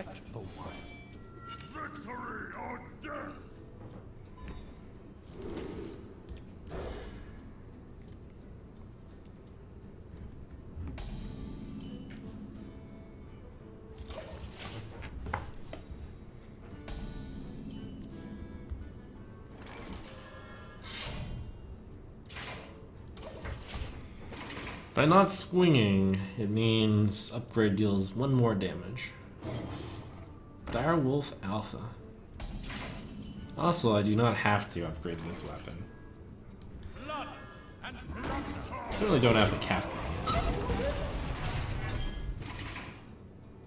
protect the one. Victory or death! By not swinging, it means upgrade deals 1 more damage. Direwolf Alpha. Also, I do not have to upgrade this weapon. Certainly don't have to cast it yet.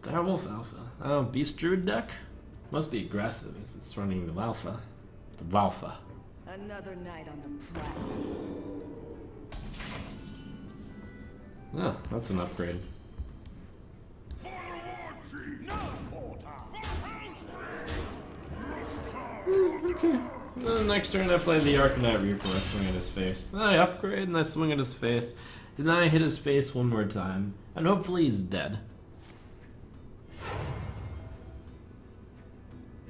Direwolf Alpha. Oh, Beast Druid deck? Must be aggressive as it's running the Alpha. The Valfa. Another night on the prowl. Oh, that's an upgrade. Okay. Then next turn I play the Arcanite Reaper, I swing at his face. Then I upgrade and I swing at his face. And then I hit his face 1 more time. And hopefully he's dead.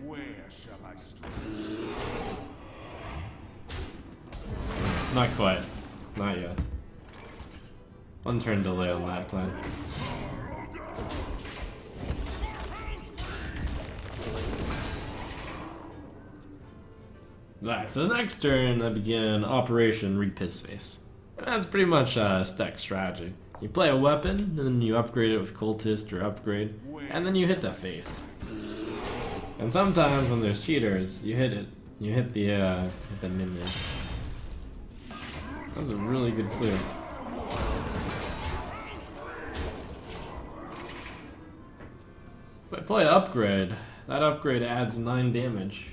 Where shall I strike? Not quite. Not yet. 1 turn delay on that plan. Alright, so the next turn I begin Operation Reap His Face. And that's pretty much a stack strategy. You play a weapon, and then you upgrade it with Cultist or Upgrade, and then you hit the face. And sometimes when there's cheaters, you hit it. You hit the minion. That's a really good clear. If I play Upgrade, that upgrade adds 9 damage.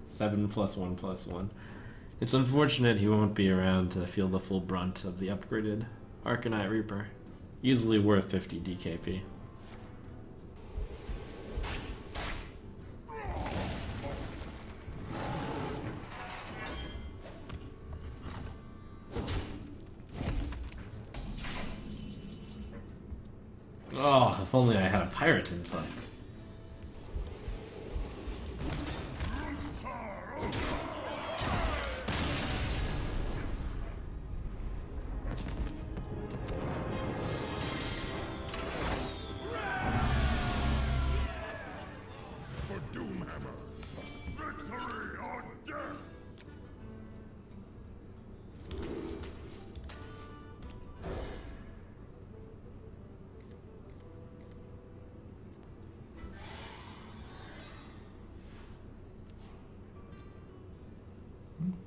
7 plus 1 plus 1. It's unfortunate he won't be around to feel the full brunt of the upgraded Arcanite Reaper. Easily worth 50 DKP. Oh, if only I had a pirate in play.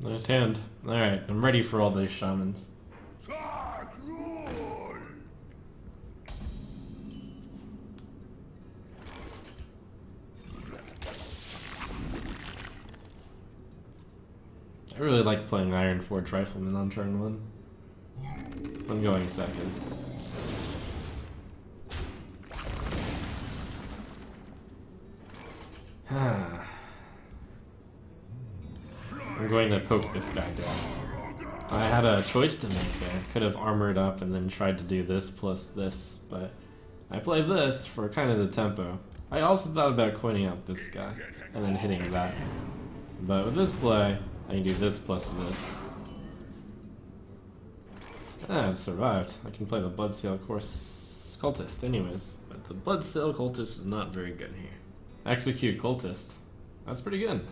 Nice hand. Alright, I'm ready for all these shamans. I really like playing Iron Forge Rifleman on turn 1. I'm going second. I'm going to poke this guy down. I had a choice to make there. Could have armored up and then tried to do this plus this, but I play this for kind of the tempo. I also thought about coining out this guy and then hitting that. But with this play, I can do this plus this. Ah, it survived. I can play the Bloodsail Course Cultist anyways, but the Bloodsail Cultist is not very good here. Execute Cultist. That's pretty good.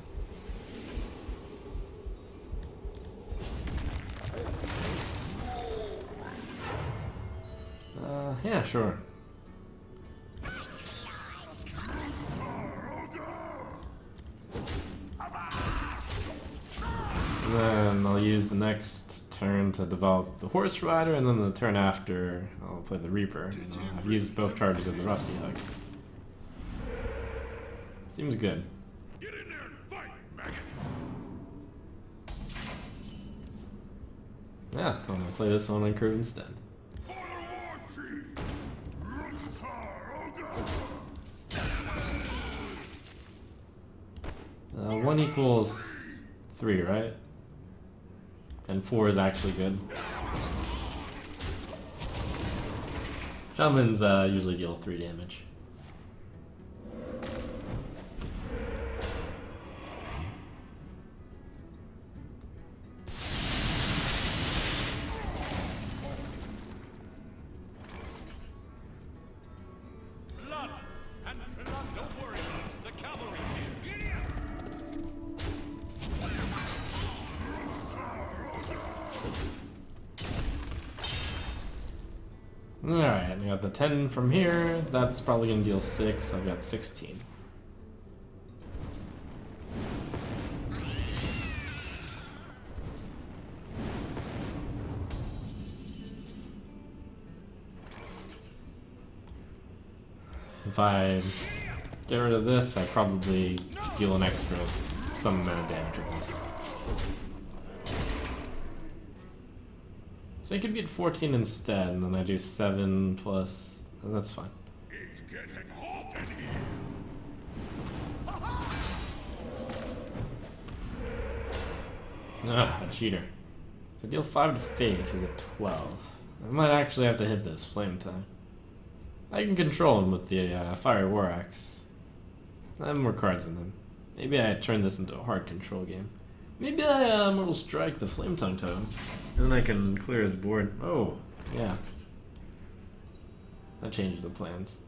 Yeah, sure. And then I'll use the next turn to develop the Horse Rider, and then the turn after I'll play the Reaper. I've used both charges of the Rusty Hug. Seems good. Get in there and fight, maggot! Yeah, I'm gonna play this one on curve instead. 1 equals 3, right? And 4 is actually good. Shamans usually deal 3 damage. Blood and blood. Don't worry, Lux. The cavalry's here. Idiot! Alright, I got the 10 from here. That's probably gonna deal 6. I've got 16. If I get rid of this, I probably deal an extra some amount of damage with this. So I could be at 14 instead, and then I do 7 plus, and that's fine. It's getting hot in here. Ah, a cheater. So I deal 5 to face, he's at 12. I might actually have to hit this flame time. I can control him with the Fire War Axe. I have more cards in him. Maybe I turn this into a hard control game. Maybe I Mortal Strike the Flame Tongue Totem. And then I can clear his board. Oh, yeah. That changed the plans.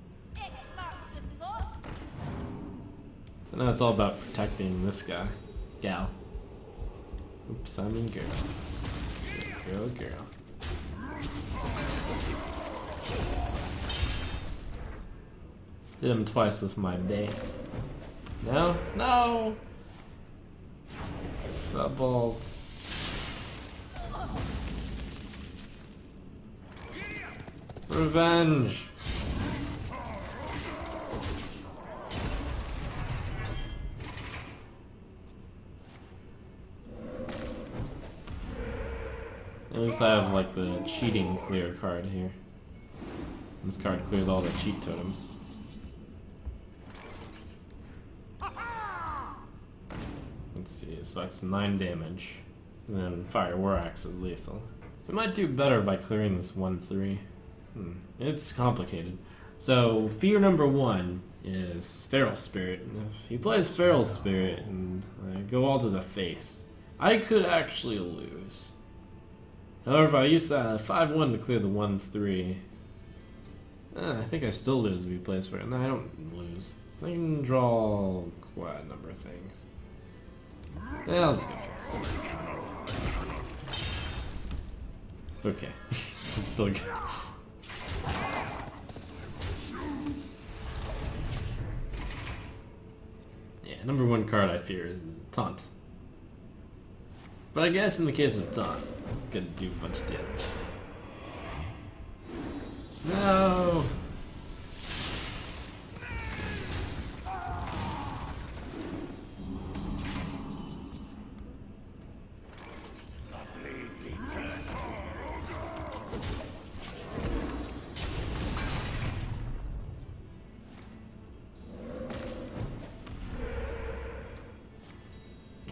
So now it's all about protecting this guy. Gal. Oops, I mean girl. Girl. Hit him twice with my bay. No? No! The bolt. Revenge! At least I have like the cheating clear card here. This card clears all the cheat totems. Let's see, so that's 9 damage. And then Fire War Axe is lethal. It might do better by clearing this 1/3. It's complicated. So fear number 1 is Feral Spirit. If he plays Feral Spirit and I go all to the face, I could actually lose. However, if I use 5/1 to clear the 1/3, I think I still lose if he plays for it. No, I don't lose. I can draw quite a number of things. Yeah, I'll just go first. Okay. It's still good. Yeah, number 1 card I fear is Taunt. But I guess in the case of Taunt, I'm gonna do a bunch of damage. No!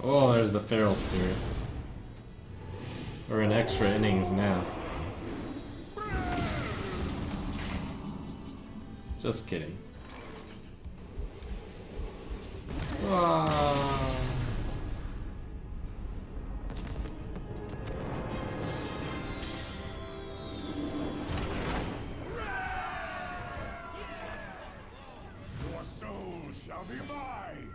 Oh, there's the Feral Spirit. We're in extra innings now. Just kidding. Ah. Your soul shall be mine.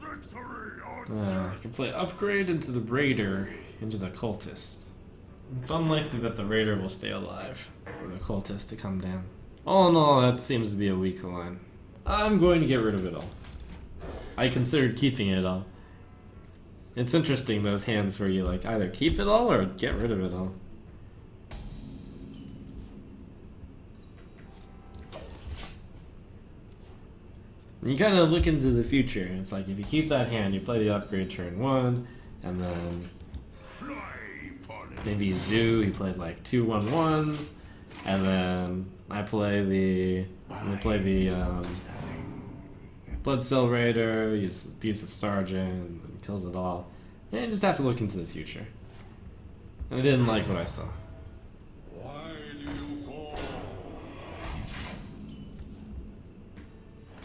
Victory or I can play Upgrade into the Raider, into the Cultist. It's unlikely that the Raider will stay alive for the Cultist to come down. All in all, that seems to be a weak line. I'm going to get rid of it all. I considered keeping it all. It's interesting, those hands where you like either keep it all or get rid of it all. You kind of look into the future. It's like if you keep that hand, you play the upgrade turn 1, and then maybe Zoo, he plays like 2 1/1s, and then I play the Blood Cell Raider, use Abusive Sergeant, and kills it all. Yeah, you just have to look into the future. And I didn't like what I saw. why do you call?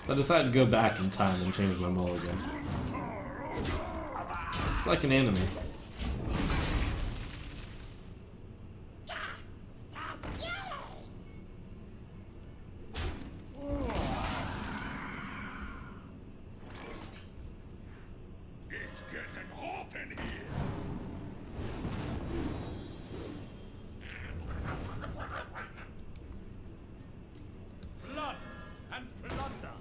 So I decided to go back in time and change my mulligan. It's like an anime. It's getting hot in here. Blood and plunder.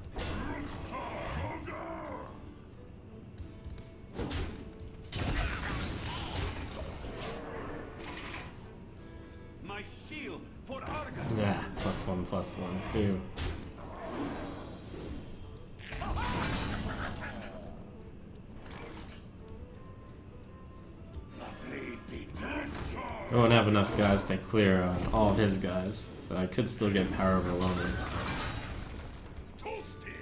My shield for Argon. Yeah, +1, +1. Boo. I won't have enough guys to clear all of his guys, so I could still get power overwhelming.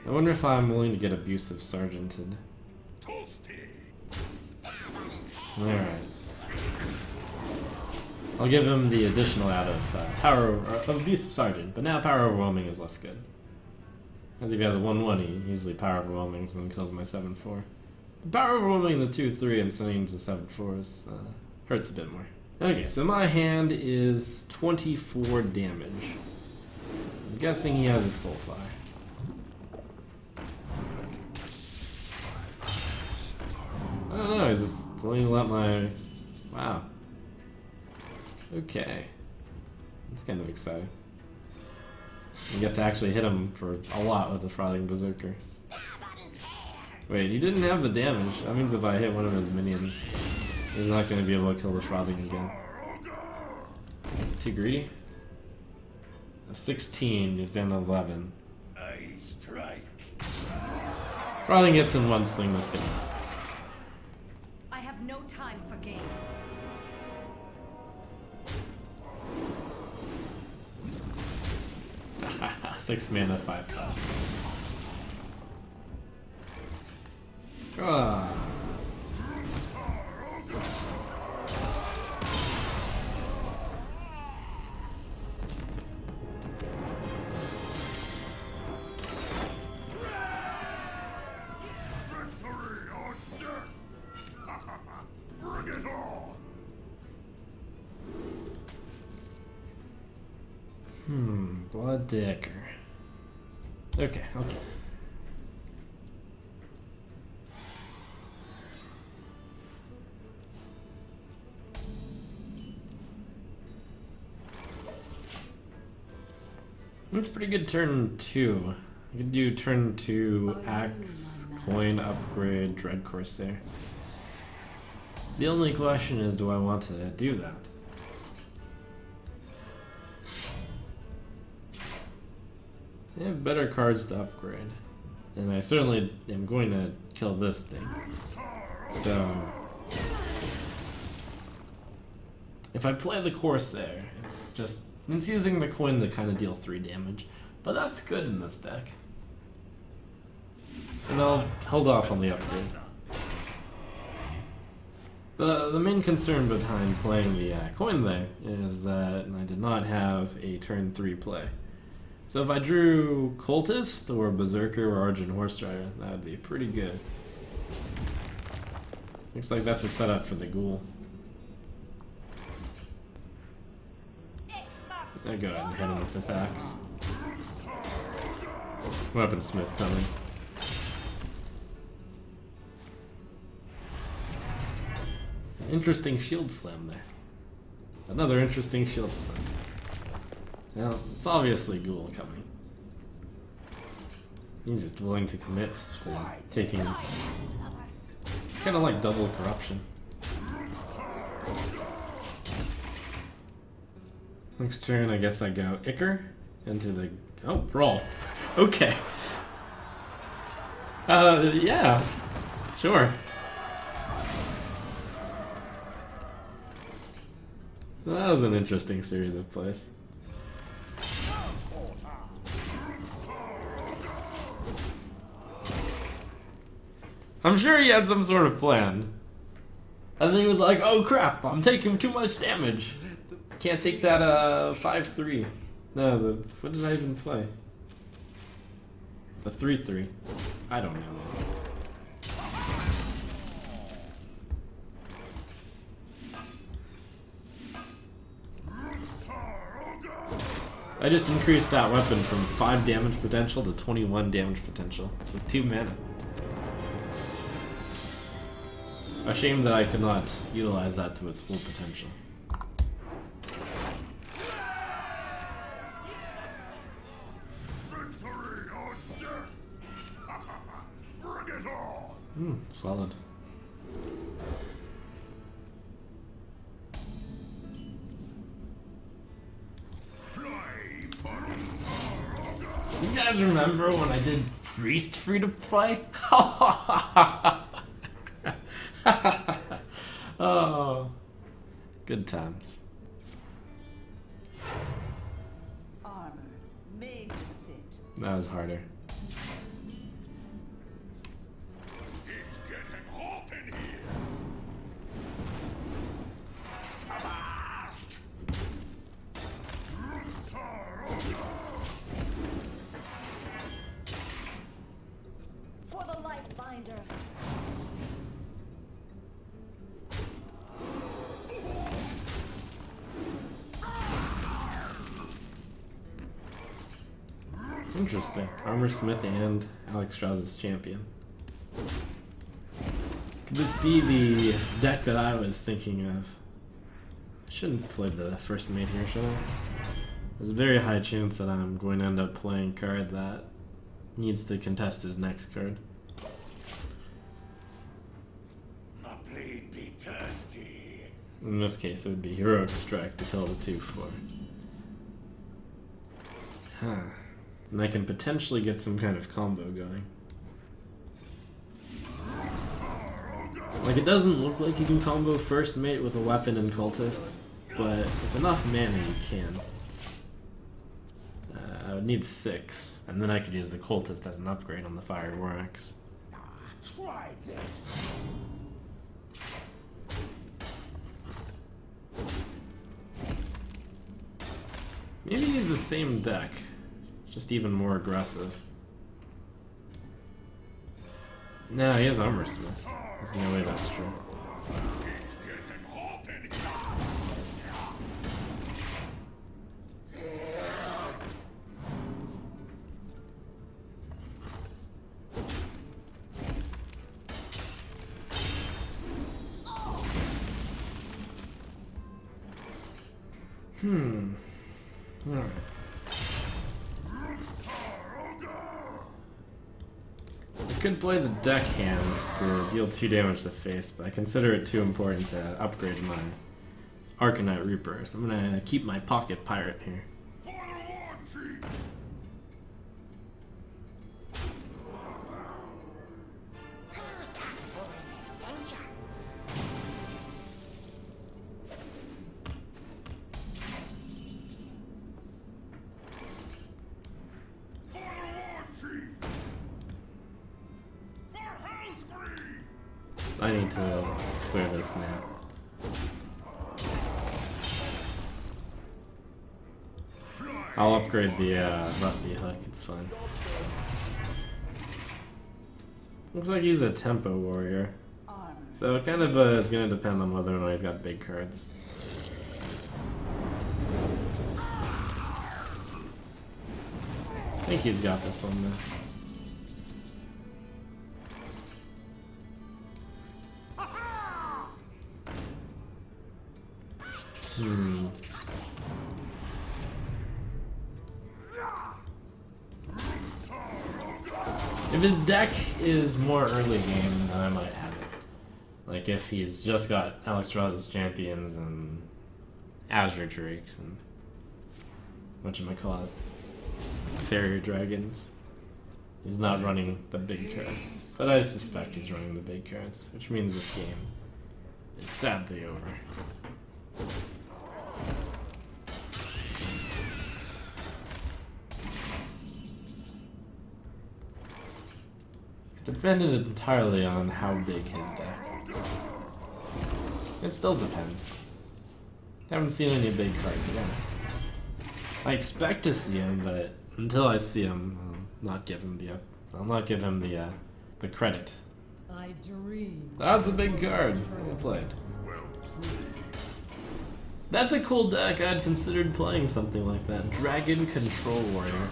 I wonder if I'm willing to get abusive sergeanted. Alright. I'll give him the additional out of power of abusive sergeant, but now power overwhelming is less good. As if he has a 1-1, he easily power overwhelming and then kills my 7-4. Power overwhelming the 2-3 and sending to 7-4s hurts a bit more. Okay, so my hand is 24 damage. I'm guessing he has a Soulfire. I don't know, he's just willing to let my... Wow. Okay. That's kind of exciting. You get to actually hit him for a lot with the Frothing Berserker. Wait, he didn't have the damage. That means if I hit one of his minions, he's not going to be able to kill the Frothing again. Too greedy? 16, he's down to 11. I strike. Frothing gets in one swing, that's good. I have no time for games. 6 mana, 5/5. Ah. Bring it on. Blood Dicker. Okay, okay. That's pretty good turn 2. You could do turn 2 Axe, Coin, Upgrade, Dread Corsair. The only question is, do I want to do that? I have better cards to upgrade. And I certainly am going to kill this thing. So... if I play the Corsair, it's using the coin to kind of deal 3 damage. But that's good in this deck. And I'll hold off on the upgrade. The main concern behind playing the coin there is that I did not have a turn 3 play. So if I drew Cultist or Berserker or Argent Horse Rider, that would be pretty good. Looks like that's a setup for the Ghoul. I'll go ahead and hit him with this axe. Weaponsmith coming. Interesting shield slam there. Another interesting shield slam. Well, it's obviously Ghoul coming. He's just willing to commit to taking... It's kind of like double corruption. Next turn, I guess I go Icker into the... Oh, brawl. Okay. Yeah. Sure. That was an interesting series of plays. I'm sure he had some sort of plan. I think he was like, oh crap, I'm taking too much damage. Can't take that 5-3. No, what did I even play? The 3/3. I don't know, man. I just increased that weapon from 5 damage potential to 21 damage potential with 2 mana. A shame that I could not utilize that to its full potential. Solid. You guys remember when I did Priest free to play? Oh, good times. Armor made to fit. That was harder. It's getting hot in here. For the light binder. Interesting. Armor Smith and Alex Strauss's champion. Could this be the deck that I was thinking of? I shouldn't play the first mate here, should I? There's a very high chance that I'm going to end up playing a card that needs to contest his next card. My blade be thirsty. In this case, it would be Heroic Strike to kill the 2/4. Huh. And I can potentially get some kind of combo going. Like, it doesn't look like you can combo first mate with a weapon and cultist, but with enough mana you can. I would need 6, and then I could use the cultist as an upgrade on the Fire Warx. Try this. Maybe use the same deck, just even more aggressive. No, he has Armor Smith. There's no way that's true. It's getting hot in here. Alright. I could play the deck hand to deal 2 damage to face, but I consider it too important to upgrade my Arcanite Reaper, so I'm gonna keep my Pocket Pirate here. I need to clear this now. I'll upgrade the Rusty Hook, it's fine. Looks like he's a Tempo Warrior. So it kind of is going to depend on whether or not he's got big cards. I think he's got this one though. If his deck is more early game, then I might have it. Like if he's just got Alex Strauss's champions and Azure Drakes and whatchamacallit, Farrier Dragons. He's not running the big cards. But I suspect he's running the big cards, which means this game is sadly over. It depended entirely on how big his deck. It still depends. Haven't seen any big cards yet. I expect to see him, but until I see him, I'll not give him the I'll not give him the credit. I dream. That's a big card. Well played. That's a cool deck. I'd considered playing something like that. Dragon Control Warrior.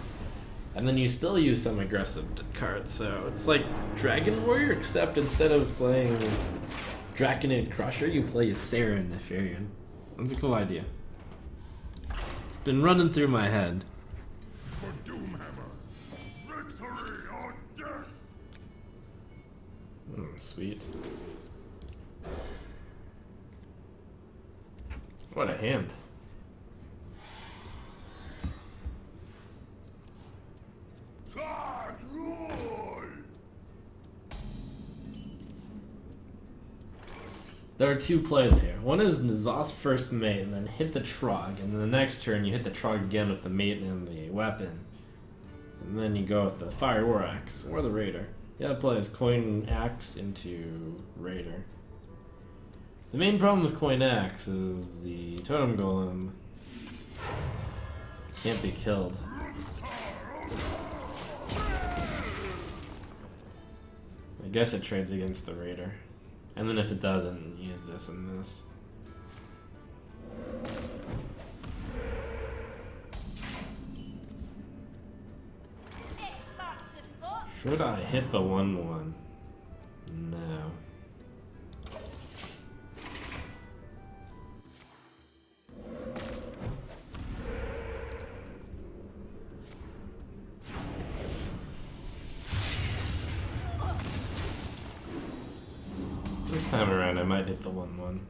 And then you still use some aggressive cards, so it's like Dragon Warrior, except instead of playing Draconid Crusher, you play Sarah Nefarian. That's a cool idea. It's been running through my head. For Doomhammer, victory or death! Sweet. What a hand. There are two plays here. One is N'Zoth's first mate, and then hit the Trog, and then the next turn you hit the Trog again with the mate and the weapon. And then you go with the Fire War Axe, or the Raider. The other play is Coin Axe into Raider. The main problem with Coin Axe is the Totem Golem can't be killed. I guess it trades against the Raider. And then if it doesn't, use this and this. Should I hit the 1/1? No. This time around I might hit the 1/1,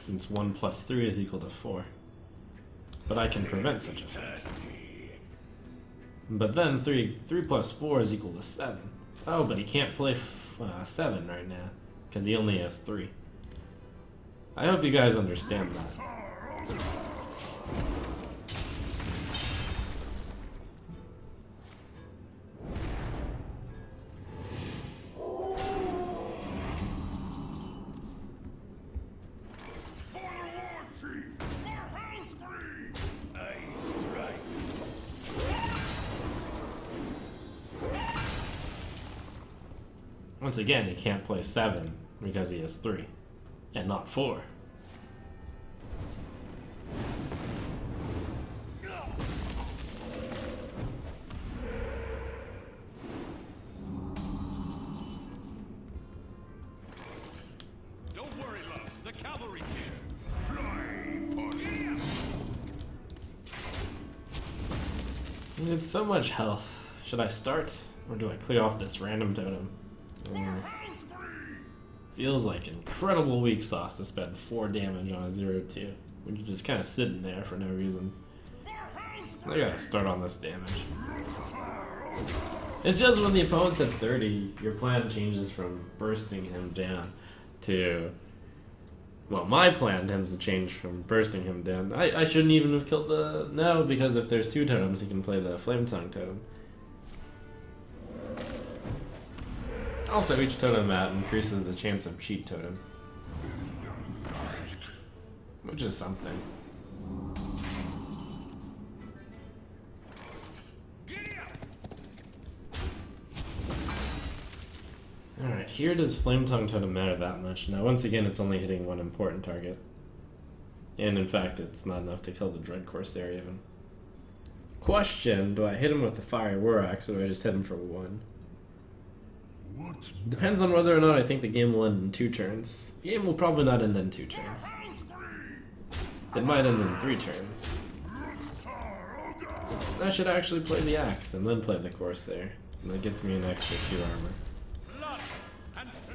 since 1 + 3 is equal to 4. But I can prevent such a thing. But then 3 + 4 is equal to 7. Oh, but he can't play 7 right now, because he only has 3. I hope you guys understand that. Once again, he can't play 7 because he has 3, and not 4. Don't worry, loves. The cavalry's here. It's so much health. Should I start, or do I clear off this random totem? Feels like incredible weak sauce to spend 4 damage on a 0/2 when you're just kind of sitting there for no reason. I gotta start on this damage. It's just when the opponent's at 30, your plan changes from bursting him down to... Well, my plan tends to change from bursting him down. I shouldn't even have killed the... No, because if there's 2 totems, he can play the Flame Tongue totem. Also, each totem mat increases the chance of cheat totem, which is something. Alright, here does Flame Tongue totem matter that much? Now, once again, it's only hitting 1 important target. And in fact, it's not enough to kill the Dread Corsair even. Question, do I hit him with the Fire War Axe, or do I just hit him for 1? Depends on whether or not I think the game will end in 2 turns. The game will probably not end in 2 turns. It might end in 3 turns. I should actually play the Axe and then play the Corsair. And that gets me an extra 2 armor.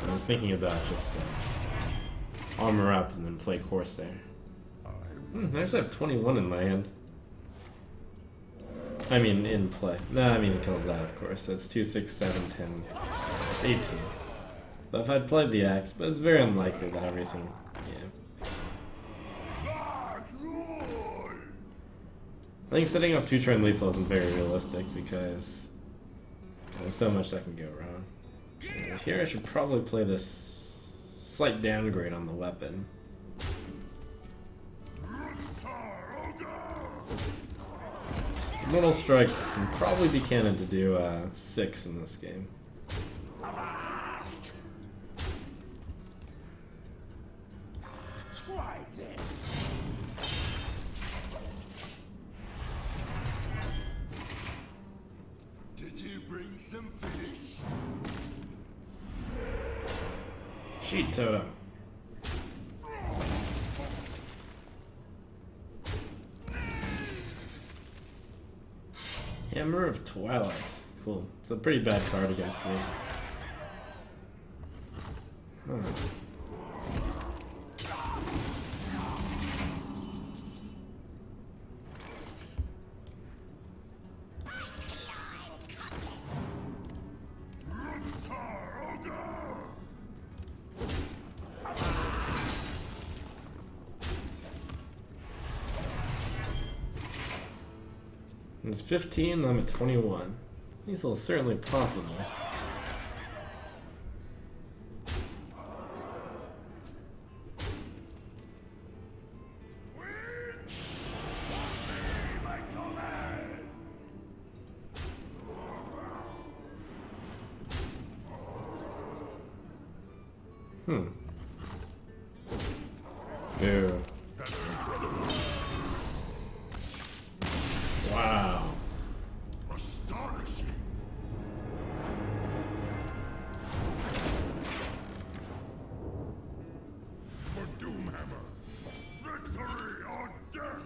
I was thinking about just armor up and then play Corsair. I actually have 21 in my hand. I mean, in play. No, I mean, it kills that, of course. That's 2, 6, 7, 10. It's 18. But if I'd played the Axe, but it's very unlikely that everything... Yeah. I think setting up 2-turn lethal isn't very realistic because there's so much that can go wrong. And here I should probably play this slight downgrade on the weapon. Mortal Strike can probably be canon to do 6 in this game. Try this. Did you bring some fish? Cheat Totem. Hammer of Twilight. Cool. It's a pretty bad card against me. Huh. It's 15, I'm at 21. Lethal is certainly possible. Ew. Wow. Astonishing. For Doomhammer, victory or death.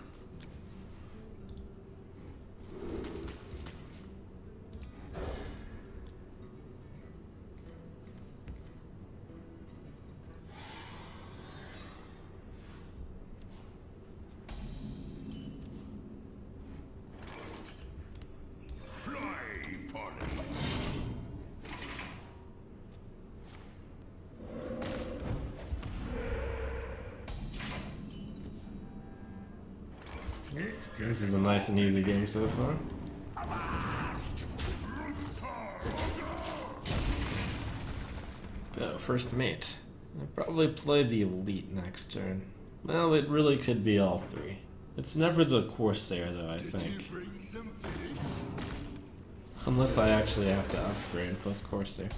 This is a nice and easy game so far. Go, first mate. I'll probably play the elite next turn. Well, it really could be all three. It's never the Corsair though, I think. Unless I actually have to upgrade plus Corsair.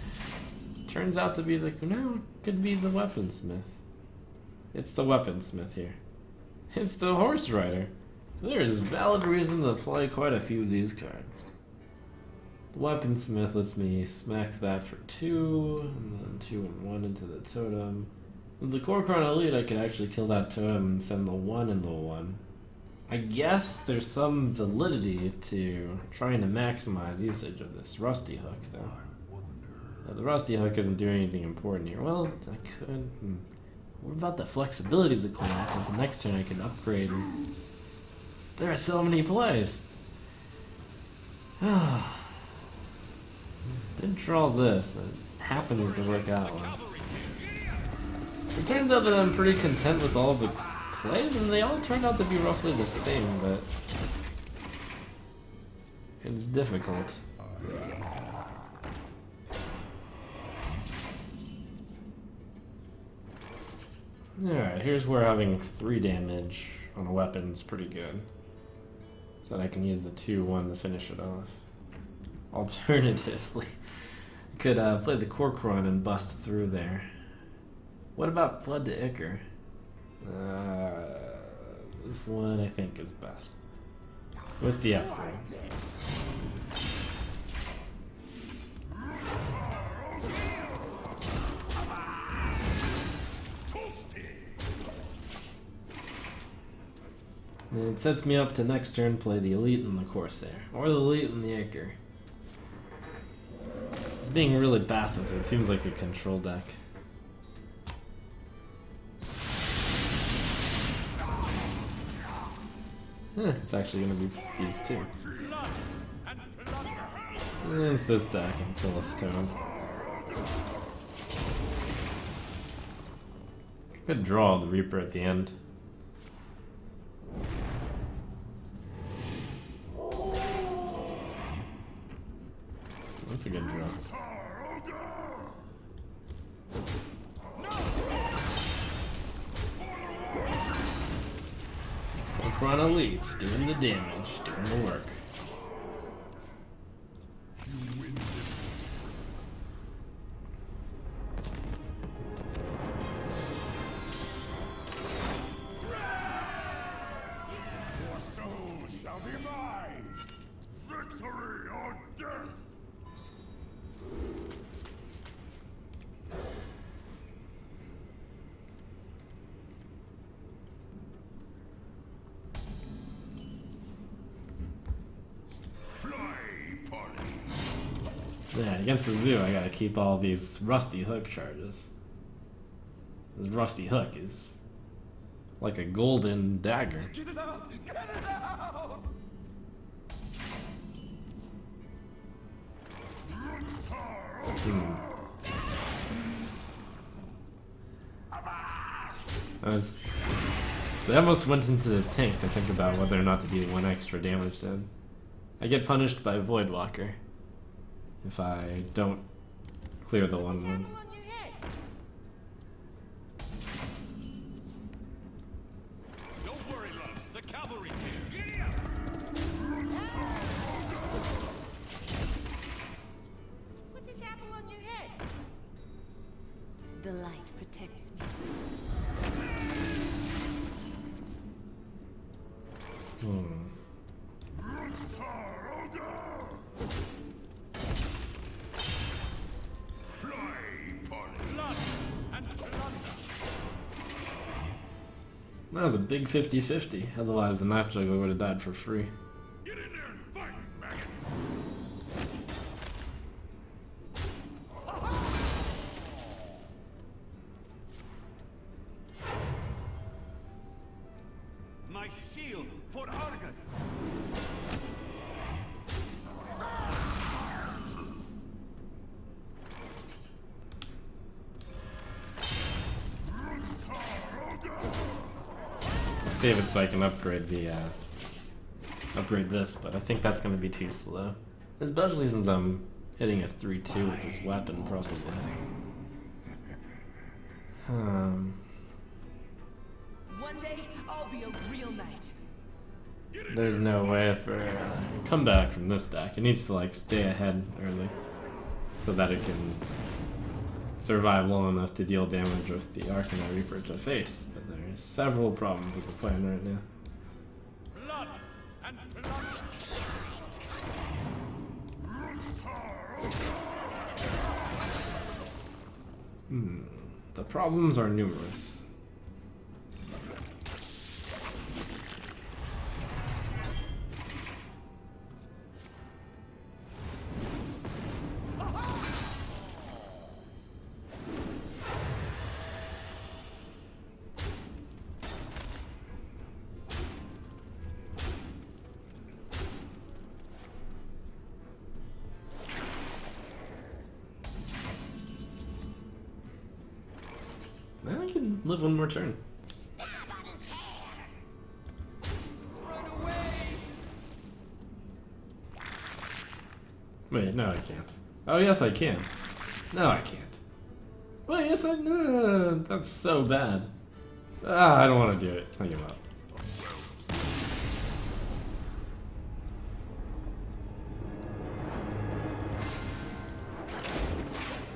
Turns out to be the, no, it could be the Weaponsmith. It's the Weaponsmith here. It's the Horse Rider. There is valid reason to play quite a few of these cards. The Weaponsmith lets me smack that for 2, and then 2 and 1 into the totem. With the Kor'kron Elite, I could actually kill that totem and send the 1 and the 1. I guess there's some validity to trying to maximize usage of this Rusty Hook, though. The Rusty Hook isn't doing anything important here. Well, I could... What about the flexibility of the coin? So the next turn I can upgrade. There are so many plays. Didn't draw this. It happens to work out well. It turns out that I'm pretty content with all of the plays, and they all turned out to be roughly the same, but it's difficult. Alright, here's where having 3 damage on a weapon is pretty good. So that I can use the 2-1 to finish it off. Alternatively, I could play the Kor'kron and bust through there. What about Flood to Ichor? This one I think is best. With the upgrade. And it sets me up to next turn play the Elite and the Corsair. Or the Elite and the Ichor. It's being really passive, so it seems like a control deck. It's actually gonna be these two. And it's this deck until this turn. Could draw the Reaper at the end. That's a good draw. Kor'kron Elite's doing the damage, doing the work. Yeah, against the zoo, I gotta keep all these rusty hook charges. This rusty hook is like a golden dagger. Get it out! Get it out! They almost went into the tank to think about whether or not to do 1 extra damage to him. I get punished by Voidwalker if I don't clear the 1/1. Don't worry, loves. The cavalry's here. Giddy up! Put this apple on your head. The light protects me. Blood and plunder. That was a big 50-50, otherwise the knife juggler would have died for free. Get in there and fight, maggot! My shield for Argus. Save it so I can upgrade the upgrade this, but I think that's gonna be too slow. Especially since I'm hitting a 3-2 with this weapon, probably. One day, I'll be a real knight. There's no way for comeback from this deck. It needs to like stay ahead early so that it can survive long enough to deal damage with the Arcanine Reaper to face. But there's several problems with the plan right now. Blood and plunder. The problems are numerous. I can live one more turn. Run away! Wait, no I can't. Oh yes I can. No I can't. Wait, yes I no, that's so bad. Ah, I don't want to do it. I give up.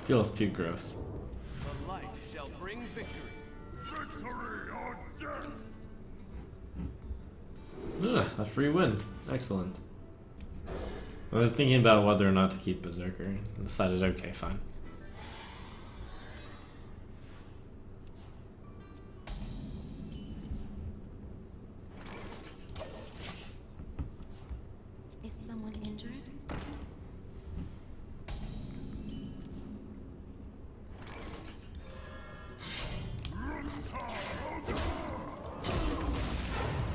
Feels too gross. The light shall bring victory. Victory or death! Ugh, a free win. Excellent. I was thinking about whether or not to keep Berserker and decided, okay, fine. Is someone injured?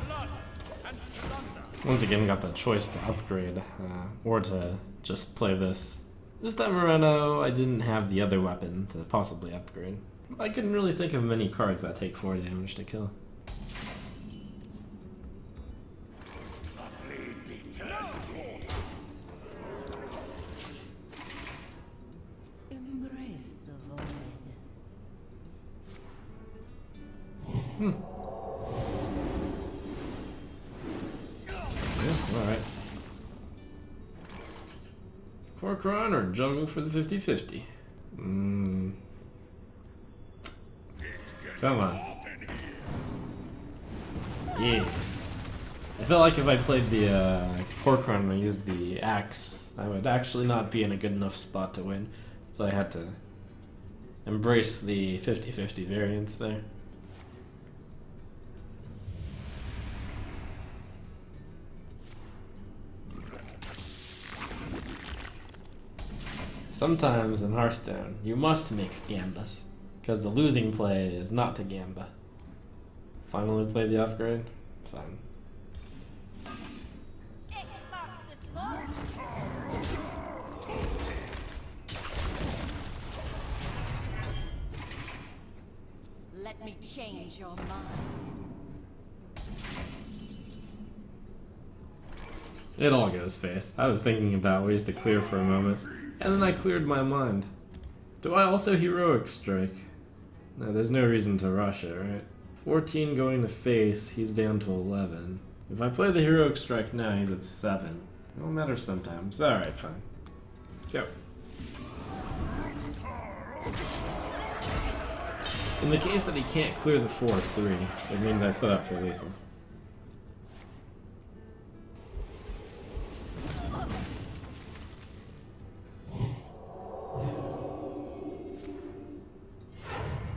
Blood and plunder. Once again, got the choice to upgrade or to just play this. This time around, I didn't have the other weapon to possibly upgrade. I couldn't really think of many cards that take 4 damage to kill. Embrace the void. Yeah, alright. Corcoran or juggle for the 50-50? Come on. Yeah. I feel like if I played the Corcoran and I used the axe, I would actually not be in a good enough spot to win. So I had to embrace the 50-50 variance there. Sometimes in Hearthstone, you must make gambas, because the losing play is not to gamba. Finally played the upgrade? Fine. Let me change your mind. It all goes face. I was thinking about ways to clear for a moment, and then I cleared my mind. Do I also heroic strike? No, there's no reason to rush it, right? 14 going to face, he's down to 11. If I play the heroic strike now, he's at 7. It'll matter sometimes. Alright, fine. Go. In the case that he can't clear the 4-3, it means I set up for lethal.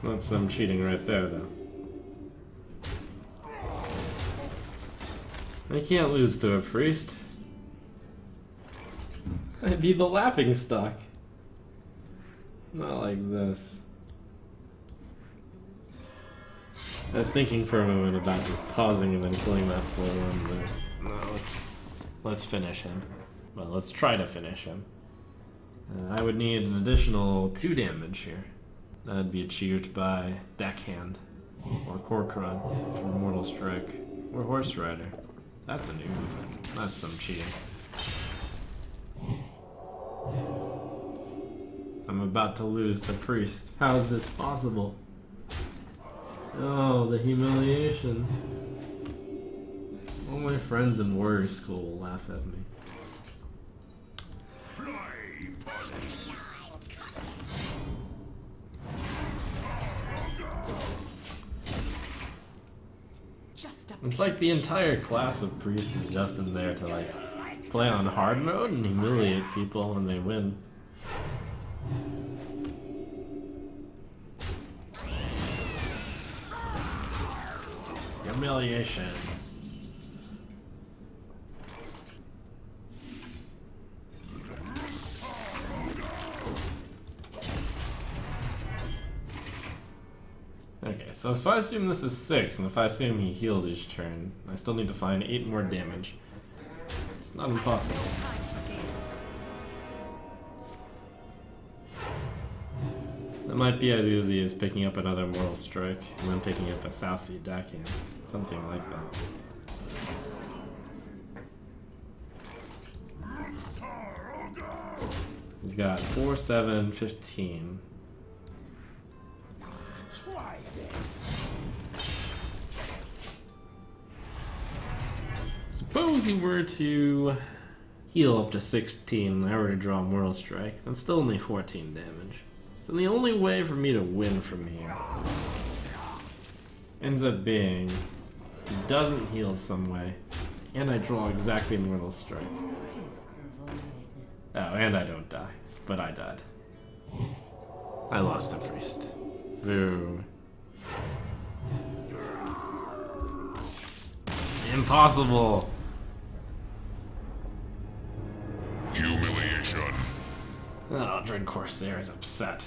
That's some cheating right there, though. I can't lose to a priest. I'd be the laughing stock. Not like this. I was thinking for a moment about just pausing and then killing that 4-1, but no, let's finish him. Well, let's try to finish him. I would need an additional 2 damage here. That'd be achieved by Deckhand, or Cork Run for Mortal Strike, or Horse Rider. That's a news. That's some cheating. I'm about to lose the priest. How is this possible? Oh, the humiliation. All my friends in warrior school will laugh at me. It's like the entire class of priests is just in there to like play on hard mode and humiliate people when they win. Humiliation. Okay, so if I assume this is 6, and if I assume he heals each turn, I still need to find 8 more damage. It's not impossible. That might be as easy as picking up another Mortal Strike, and then picking up a Sassy Deckhand. Something like that. He's got 4, 7, 15. Suppose he were to heal up to 16 and I were to draw Mortal Strike, that's still only 14 damage. So the only way for me to win from here ends up being he doesn't heal some way, and I draw exactly Mortal Strike. Oh, and I don't die, but I died. I lost a priest. Boo. Impossible! Humiliation. Oh, Dread Corsair is upset.